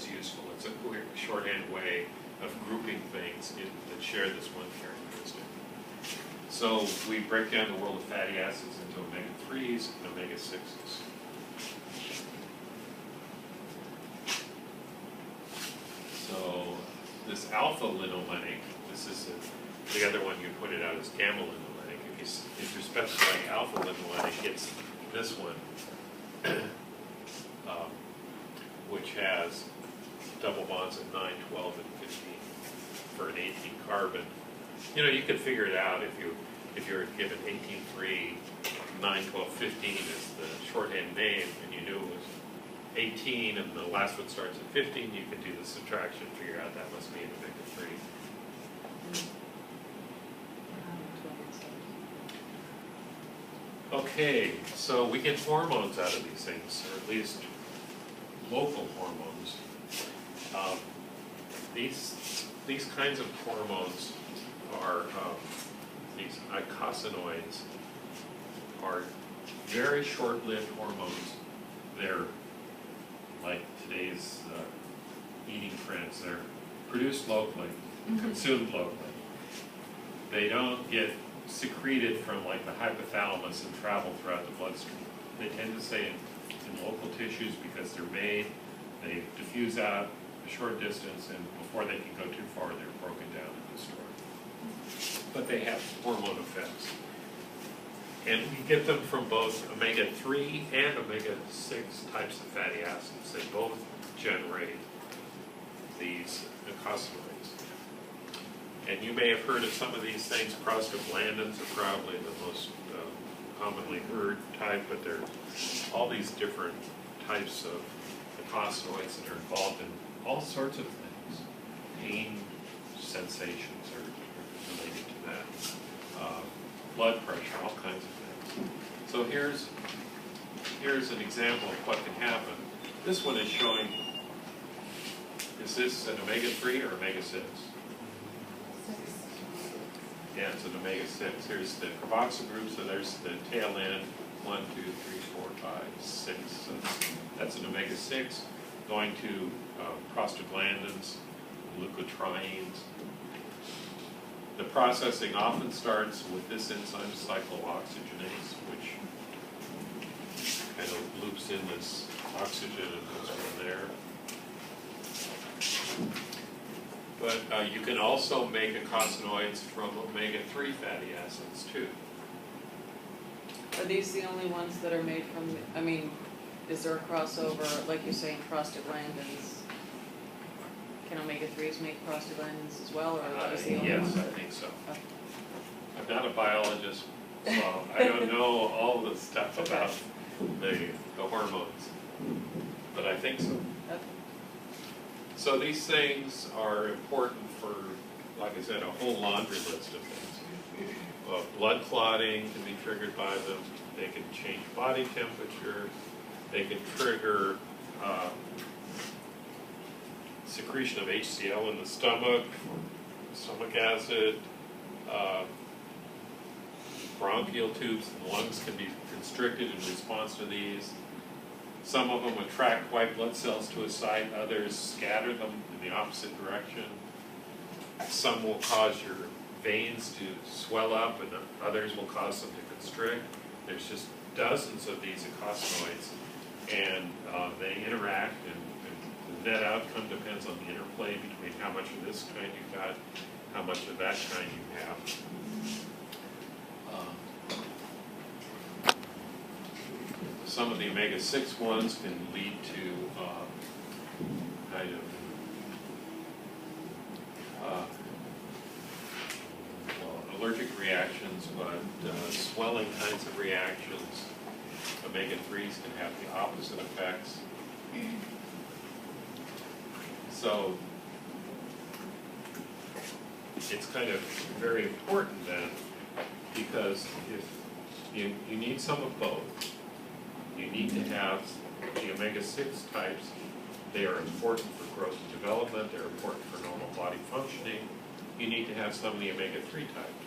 it's useful. It's a quick shorthand way of grouping things that share this one characteristic. So we break down the world of fatty acids into omega-3s and omega-6s. So this alpha linolenic, this is the other one you pointed out as gamma linolenic. If you're specifying alpha linolenic, it's this one, which has double bonds at 9, 12, and 15 for an 18 carbon. You know, you could figure it out if you're given 18, 3, 9, 12, 15 is the shorthand name, and you knew it was 18, and the last one starts at 15, you could do the subtraction, figure out that must be an omega-3. Okay, so we get hormones out of these things, or at least local hormones. These kinds of hormones are, these eicosanoids, are very short-lived hormones. They're like today's eating trends. They're produced locally, consumed locally. They don't get secreted from like the hypothalamus and travel throughout the bloodstream. They tend to stay in local tissues because they're made. They diffuse out a short distance, and before they can go too far, they're broken down and destroyed. But they have hormone effects. And we get them from both omega-3 and omega-6 types of fatty acids. They both generate these eicosanoids. And you may have heard of some of these things. Prostaglandins are probably the most commonly heard type, but there are all these different types of eicosanoids that are involved in all sorts of things. Pain sensations are related to that. Blood pressure, all kinds of things. So here's an example of what can happen. This one is showing, is this an omega-3 or omega-6? Yeah, it's an omega-6. Here's the carboxyl group, so there's the tail end, 1, 2, 3, 4, 5, 6. So that's an omega-6 going to prostaglandins, leukotrienes. The processing often starts with this enzyme, cyclooxygenase, which kind of loops in this oxygen and goes from there. But you can also make eicosanoids from omega-3 fatty acids too. Are these the only ones that are made from, I mean, is there a crossover, like you're saying, prostaglandins? Can omega-3s make prostaglandins as well, or are those the only Yes, ones? I think so. I'm not a biologist, so I don't know all the stuff about the hormones, but I think so. Okay. So these things are important for, like I said, a whole laundry list of things. Blood clotting can be triggered by them. They can change body temperature. They can trigger secretion of HCl in the stomach acid. Bronchial tubes and lungs can be constricted in response to these. Some of them attract white blood cells to a site, others scatter them in the opposite direction. Some will cause your veins to swell up, and others will cause them to constrict. There's just dozens of these eicosanoids, and they interact, and the net outcome depends on the interplay between how much of this kind you've got, how much of that kind you have. Some of the omega-6 ones can lead to kind of allergic reactions, but swelling kinds of reactions. Omega-3s can have the opposite effects. So it's kind of very important then, because if you need some of both. You need to have the omega-6 types. They are important for growth and development. They're important for normal body functioning. You need to have some of the omega-3 types.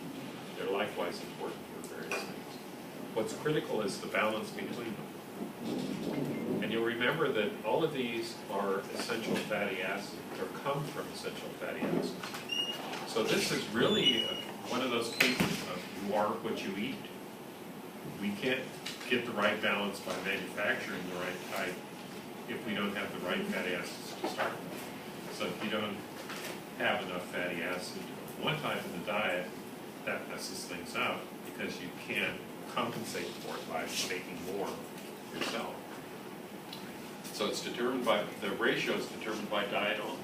They're likewise important for various things. What's critical is the balance between them. And you'll remember that all of these are essential fatty acids, or come from essential fatty acids. So this is really one of those cases of you are what you eat. We can't get the right balance by manufacturing the right type if we don't have the right fatty acids to start with. So if you don't have enough fatty acid of one type in the diet, that messes things up because you can't compensate for it by making more yourself. So it's determined by, the ratio is determined by diet only.